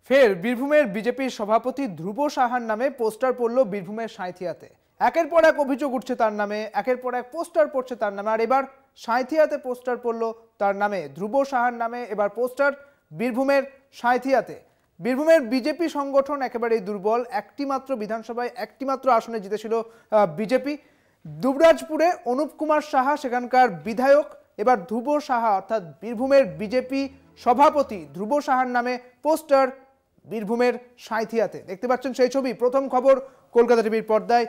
ফের বীরভূমের বিজেপির সভাপতি ধ্রুব সাহার নামে পোস্টার পড়ল বীরভূমের সাঁইথিয়াতে। একের পর এক অভিযোগ উঠছে তার নামে, একের পর এক পোস্টার পড়ছে তার নামে। আর এবার সাঁইথিয়াতে পোস্টার পড়ল তার নামে, ধ্রুব সাহার নামে এবার পোস্টার বীরভূমের সাঁইথিয়াতে। বীরভূমের বিজেপি সংগঠন একেবারেই দুর্বল। একটি মাত্র বিধানসভায় একটি মাত্র আসনে জিতেছিল বিজেপি। দুবরাজপুরে অনুপ কুমার সাহা সেখানকার বিধায়ক, এবার ধ্রুব সাহা অর্থাৎ বীরভূমের বিজেপি সভাপতি ধ্রুব সাহার নামে পোস্টার বীরভূমের সাঁইথিয়াতে। দেখতে পাচ্ছেন সেই ছবি, প্রথম খবর কলকাতা টিভির পর্দায়।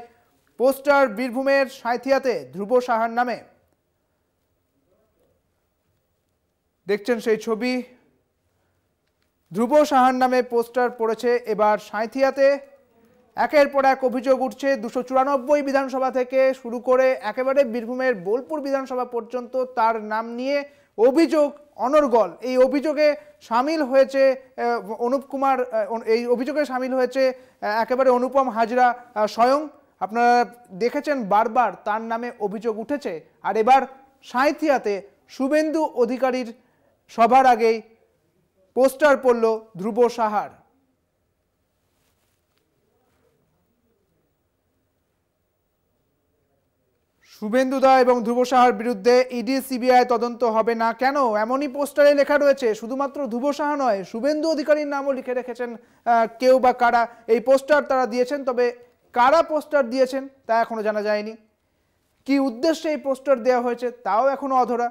পোস্টার বীরভূমের সাঁইথিয়াতে ধ্রুব সাহার নামে, দেখছেন সেই ছবি। ধ্রুব সাহার নামে পোস্টার পড়েছে এবার সাঁইথিয়াতে। একের পর এক অভিযোগ উঠছে 294 বিধানসভা থেকে শুরু করে একেবারে বীরভূমের বোলপুর বিধানসভা পর্যন্ত তার নাম নিয়ে অভিযোগ অনর্গল। এই অভিযোগে সামিল হয়েছে অনুপ কুমার, এই অভিযোগে সামিল হয়েছে একেবারে অনুপম হাজরা স্বয়ং। আপনারা দেখেছেন বারবার তার নামে অভিযোগ উঠেছে। আর এবার সাঁইথিয়াতে শুভেন্দু অধিকারীর সভার আগেই পোস্টার পড়ল ধ্রুব সাহার। শুভেন্দু দা এবং ধ্রুব সাহার বিরুদ্ধে ইডি সিবিআই তদন্ত হবে না কেন, এমনই পোস্টারে লেখা রয়েছে। শুধুমাত্র ধ্রুব সাহা নয়, শুভেন্দু অধিকারীর নামও লিখে রেখেছেন কেউ বা কারা। এই পোস্টার তারা দিয়েছেন, তবে কারা পোস্টার দিয়েছেন তা এখনো জানা যায়নি। কি উদ্দেশ্যে এই পোস্টার দেওয়া হয়েছে তাও এখনো অধরা।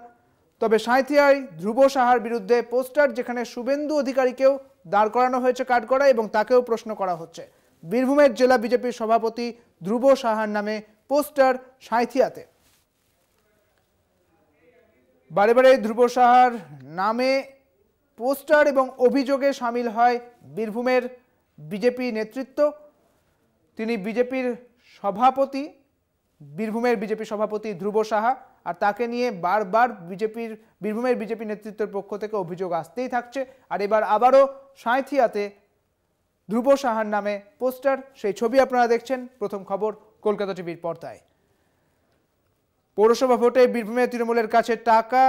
তবে সাঁইথিয়ায় ধ্রুব সাহার বিরুদ্ধে পোস্টার, যেখানে শুভেন্দু অধিকারীকেও দাঁড় করানো হয়েছে কাঠগড়া এবং তাকেও প্রশ্ন করা হচ্ছে। বীরভূমের জেলা বিজেপির সভাপতি ধ্রুব সাহার নামে পোস্টার সাঁইথিয়াতে। বারে বারে ধ্রুব সাহার নামে পোস্টার এবং অভিযোগে সামিল হয় বীরভূমের বিজেপি নেতৃত্ব। তিনি বিজেপির সভাপতি, বীরভূমের বিজেপি সভাপতি ধ্রুব সাহা। আর তাকে নিয়ে বারবার বীরভূমের বিজেপি নেতৃত্বের পক্ষ থেকে অভিযোগ আসতেই থাকছে। আর এবার আবারও সাঁইথিয়াতে ধ্রুব সাহার নামে পোস্টার, সেই ছবি আপনারা দেখছেন প্রথম খবর কলকাতা টিভির পর্দায়। পৌরসভা ভোটে বীরভূমে তৃণমূলের কাছে টাকা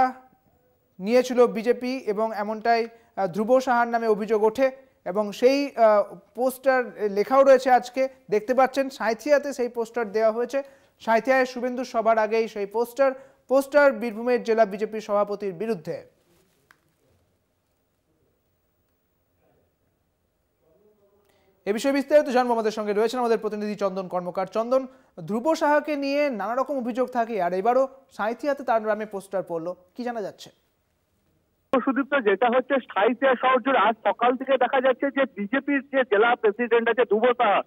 নিয়েছিল বিজেপি এবং এমনটাই ধ্রুব সাহার নামে অভিযোগ ওঠে এবং সেই পোস্টার লেখাও রয়েছে। আজকে দেখতে পাচ্ছেন সাঁইথিয়াতে সেই পোস্টার দেওয়া হয়েছে। সাঁইথিয়ায় শুভেন্দু সবার আগেই সেই পোস্টার বীরভূমের জেলা বিজেপি সভাপতির বিরুদ্ধে। এ বিষয়ে বিস্তারিত জানবো, আমাদের সঙ্গে রয়েছেন আমাদের প্রতিনিধি চন্দন কর্মকার। চন্দন, ধ্রুব সাহাকে নিয়ে নানা রকম অভিযোগ থাকে, আর এবারও সাঁইথিয়াতে তার নামে পোস্টার পড়লো, কি জানা যাচ্ছে? সুদীপ্ত, যেটা হচ্ছে সাঁইথিয়া শহর জুড়ে আজ সকাল থেকে দেখা যাচ্ছে যে বিজেপির যে জেলা প্রেসিডেন্ট আছে ধ্রুব সাহা,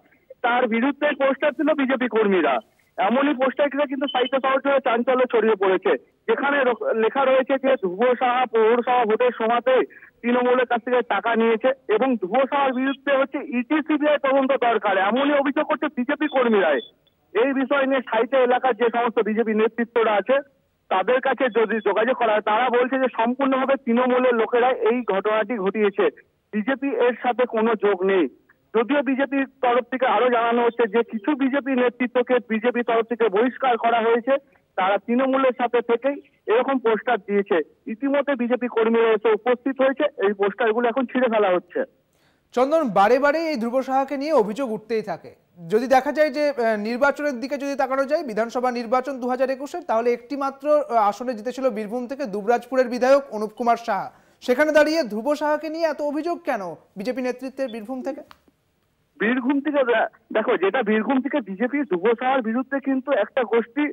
তার বিরুদ্ধে পোস্টার ছিল বিজেপি কর্মীরা। এমনই পোস্টার কিন্তু সাঁইথিয়া শহর জুড়ে চাঞ্চল্য ছড়িয়ে পড়েছে, যেখানে লেখা রয়েছে যে ধ্রুব সাহা পৌরসভা ভোটের সময়তে তৃণমূলের কাছ থেকে টাকা নিয়েছে এবং ধ্রুব সাহার বিরুদ্ধে হচ্ছে ইডি সিবিআই তদন্ত দরকার, এমনই অভিযোগ করছে বিজেপি কর্মীরাই। এই বিষয় নিয়ে সাঁইথিয়া এলাকার যে সমস্ত বিজেপি নেতৃত্বরা আছে তাদের কাছে যদি যোগাযোগ করা হয়, তারা বলছে যে সম্পূর্ণভাবে তৃণমূলের লোকেরা এই ঘটনাটি ঘটিয়েছে, বিজেপি এর সাথে কোনো যোগ নেই। যদিও বিজেপির তরফ থেকে আরো জানানো হচ্ছে যে কিছু বিজেপি নেতৃত্বকে বিজেপি তরফ থেকে বহিষ্কার করা হয়েছে, তারা তৃণমূলের সাথে থেকেই এরকম পোস্টার দিয়েছে। ইতিমধ্যে বিজেপি কর্মীরা এসে উপস্থিত হয়েছে, এই পোস্টারগুলো এখন ছিঁড়ে ফেলা হচ্ছে। চন্দন, বারে বারে এই ধ্রুব সাহাকে নিয়ে অভিযোগ উঠতেই থাকে। যদি দেখা যায় যে নির্বাচনের দিকে যদি তাকানো যায়, বিধানসভা নির্বাচন 2021-এর, তাহলে একটি মাত্র আসনে জিতেছিল বীরভূম থেকে দুবরাজপুরের বিধায়ক অনুপ কুমার সাহা। সেখানে দাঁড়িয়ে ধ্রুব সাহাকে নিয়ে এত অভিযোগ কেন বিজেপি নেতৃত্বের বীরভূম থেকে? বীরভূম থেকে দেখো, যেটা বীরভূম থেকে বিজেপি ধ্রুব সাহার বিরুদ্ধে কিন্তু একটা গোষ্ঠী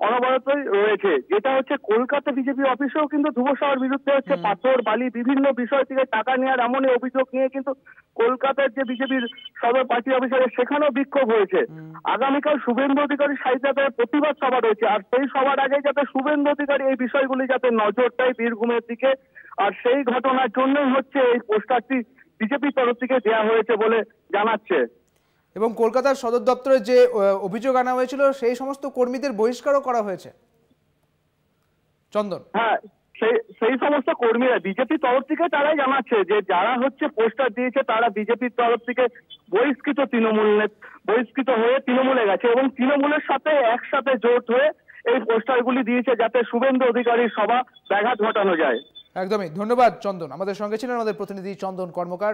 অনবরতই রয়েছে, যেটা হচ্ছে কলকাতা বিজেপি অফিসেও কিন্তু ধ্রুব সাহার বিরুদ্ধে হচ্ছে পাথর বালি বিভিন্ন বিষয় থেকে টাকা নেওয়ার এমনই অভিযোগ নিয়ে কিন্তু কলকাতার যে বিজেপির সদর পার্টি অফিসারের সেখানেও বিক্ষোভ হয়েছে। আগামীকাল শুভেন্দু অধিকারী সাঁইথিয়াতে প্রতিবাদ সভা রয়েছে, আর সেই সভার আগে যাতে শুভেন্দু অধিকারী এই বিষয়গুলি যাতে নজর দেয় বীরভূমের দিকে, আর সেই ঘটনার জন্যই হচ্ছে এই পোস্টারটি বিজেপির তরফ থেকে দেওয়া হয়েছে বলে জানাচ্ছে। এবং কলকাতার সদর দপ্তরে যে অভিযোগ আনা হয়েছিল সেই সমস্ত কর্মীদের বহিষ্কারও করা হয়েছে। চন্দন, হ্যাঁ, সেই সমস্ত কর্মীরা বিজেপির তরফ থেকে তারাই জানাচ্ছে যে যারা হচ্ছে পোস্টার দিয়েছে তারা বিজেপির তরফ থেকে বহিষ্কৃত হয়ে তৃণমূলে গেছে এবং তৃণমূলের সাথে একসাথে জোট হয়ে এই পোস্টারগুলি দিয়েছে যাতে শুভেন্দু অধিকারীর সভা ব্যাঘাত ঘটানো যায়। একদমই। ধন্যবাদ চন্দন, আমাদের সঙ্গে ছিলেন আমাদের প্রতিনিধি চন্দন কর্মকার।